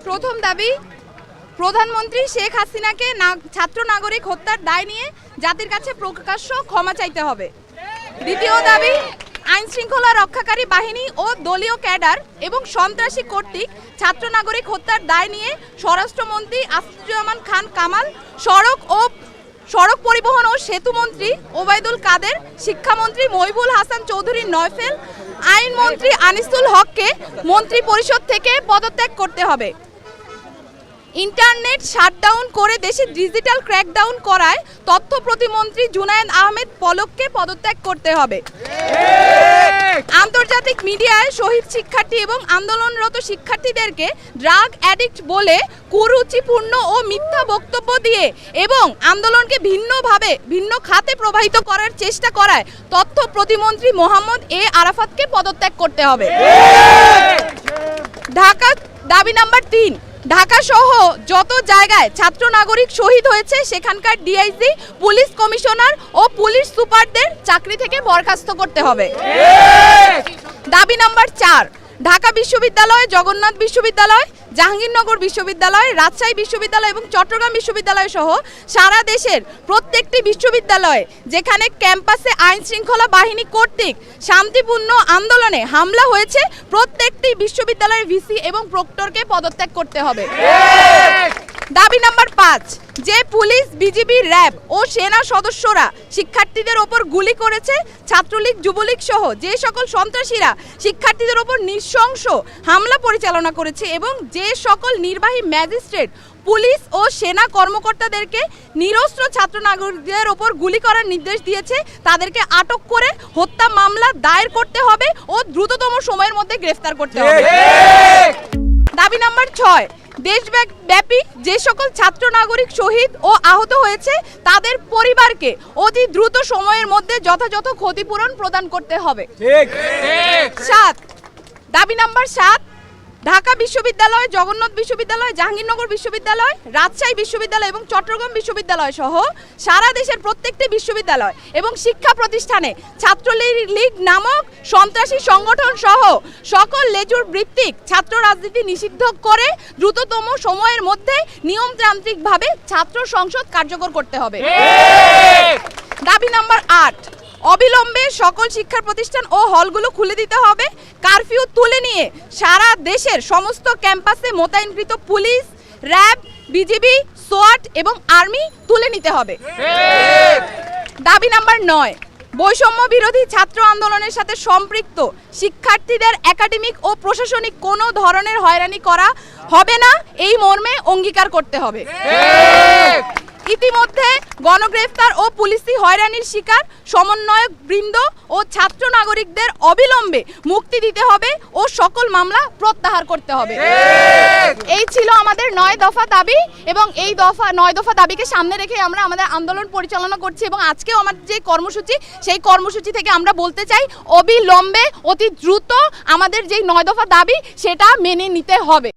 প্রথম দাবি, প্রধানমন্ত্রী শেখ হাসিনাকে ছাত্র নাগরিক হত্যার দায় নিয়ে জাতির কাছে প্রকাশ্য ক্ষমা চাইতে হবে। দ্বিতীয় দাবি, আইন শৃঙ্খলা রক্ষাকারী বাহিনী ও দলীয় ক্যাডার এবং সন্ত্রাসী কর্তৃক ছাত্র নাগরিক হত্যার দায় নিয়ে স্বরাষ্ট্রমন্ত্রী আসাদুজ্জামান খান কামাল, সড়ক পরিবহন ও সেতু মন্ত্রী ওবায়দুল কাদের, শিক্ষামন্ত্রী মহিবুল হাসান চৌধুরী নয়ফেল, আইনমন্ত্রী আনিসুল হককে মন্ত্রী পরিষদ থেকে পদত্যাগ করতে হবে। ইন্টারনেট শাটডাউন করে দেশে ডিজিটাল ক্র্যাকডাউন করায় তথ্য প্রতিমন্ত্রী জুনায়েদ আহমেদ পলককে পদত্যাগ করতে হবে। আন্তর্জাতিক মিডিয়ায় শহীদ শিক্ষার্থী এবং আন্দোলনরত শিক্ষার্থীদেরকে ড্রাগ অ্যাডিক্ট বলে কুরুচিপূর্ণ ও মিথ্যা বক্তব্য দিয়ে এবং আন্দোলনকে ভিন্ন খাতে প্রবাহিত করার চেষ্টা করায় তথ্য প্রতিমন্ত্রী মোহাম্মদ এ আরাফাতকে পদত্যাগ করতে হবে। ঢাকা দাবি নাম্বার 3, ঢাকা সহ যত জায়গায় ছাত্র নাগরিক শহীদ হয়েছে সেখানকার ডিআইজি, পুলিশ কমিশনার ও পুলিশ সুপারদের চাকরি থেকে বরখাস্ত করতে হবে। দাবি নাম্বার 4, ঢাকা বিশ্ববিদ্যালয়, জগন্নাথ বিশ্ববিদ্যালয়, জাহাঙ্গীরনগর বিশ্ববিদ্যালয়, রাজশাহী বিশ্ববিদ্যালয় এবং চট্টগ্রাম বিশ্ববিদ্যালয় সহ সারা দেশের প্রত্যেকটি বিশ্ববিদ্যালয়ে যেখানে ক্যাম্পাসে আইন শৃঙ্খলা বাহিনী কর্তৃক শান্তিপূর্ণ আন্দোলনে হামলা হয়েছে প্রত্যেকটি বিশ্ববিদ্যালয়ের ভিসি এবং প্রক্টরকে পদত্যাগ করতে হবে। দাবি নাম্বার 5, যে পুলিশ, বিজিবি, র্যাব ও সেনা সদস্যরা শিক্ষার্থীদের ওপর গুলি করেছে, ছাত্রলীগ, যুবলীগ সহ যে সকল সন্ত্রাসীরা শিক্ষার্থীদের ওপর নৃশংস হামলা পরিচালনা করেছে এবং যে সকল নির্বাহী ম্যাজিস্ট্রেট, পুলিশ ও সেনা কর্মকর্তাদেরকে নিরস্ত্র ছাত্র নাগরিকদের ওপর গুলি করার নির্দেশ দিয়েছে তাদেরকে আটক করে হত্যা মামলা দায়ের করতে হবে ও দ্রুততম সময়ের মধ্যে গ্রেফতার করতে হবে। দাবি নাম্বার 6, দেশব্যাপী যে সকল ছাত্র নাগরিক শহীদ ও আহত হয়েছে তাদের পরিবারকে অতি দ্রুত সময়ের মধ্যে যথাযথ ক্ষতিপূরণ প্রদান করতে হবে। 7, দাবি নাম্বার 7, ঢাকা বিশ্ববিদ্যালয়, জগন্নাথ বিশ্ববিদ্যালয়, জাহাঙ্গীরনগর বিশ্ববিদ্যালয়, রাজশাহী বিশ্ববিদ্যালয় এবং চট্টগ্রাম বিশ্ববিদ্যালয় সহ সারা দেশের প্রত্যেকটি বিশ্ববিদ্যালয় এবং শিক্ষা প্রতিষ্ঠানে ছাত্রলীগ নামক সন্ত্রাসী সংগঠন সহ সকল লেজুর ভিত্তিক ছাত্র রাজনীতি নিষিদ্ধ করে দ্রুততম সময়ের মধ্যে নিয়মতান্ত্রিকভাবে ছাত্র সংসদ কার্যকর করতে হবে। দাবি নাম্বার 8, অবিলম্বে সকল শিক্ষা প্রতিষ্ঠান ও হলগুলো খুলে দিতে হবে। কারফিউ তুলে নিয়ে সারা দেশের সমস্ত ক্যাম্পাসে মোতায়েনকৃত পুলিশ, র্যাব, বিজিবি, সোয়াট এবং আর্মি তুলে নিতে হবে। দাবি নাম্বার 9, বৈষম্য বিরোধী ছাত্র আন্দোলনের সাথে সম্পৃক্ত শিক্ষার্থীদের একাডেমিক ও প্রশাসনিক কোনো ধরনের হয়রানি করা হবে না, এই মর্মে অঙ্গীকার করতে হবে। ইতিমধ্যে গণগ্রেফতার ও পুলিশি হয়রানির শিকার সমন্বয়ক বৃন্দ ও ছাত্র নাগরিকদের অবিলম্বে মুক্তি দিতে হবে ও সকল মামলা প্রত্যাহার করতে হবে। এই ছিল আমাদের 9 দফা দাবি এবং এই 9 দফা দাবিকে সামনে রেখে আমরা আমাদের আন্দোলন পরিচালনা করছি এবং আজকেও আমাদের যে কর্মসূচি সেই কর্মসূচি থেকে আমরা বলতে চাই অবিলম্বে অতি দ্রুত আমাদের যেই 9 দফা দাবি সেটা মেনে নিতে হবে।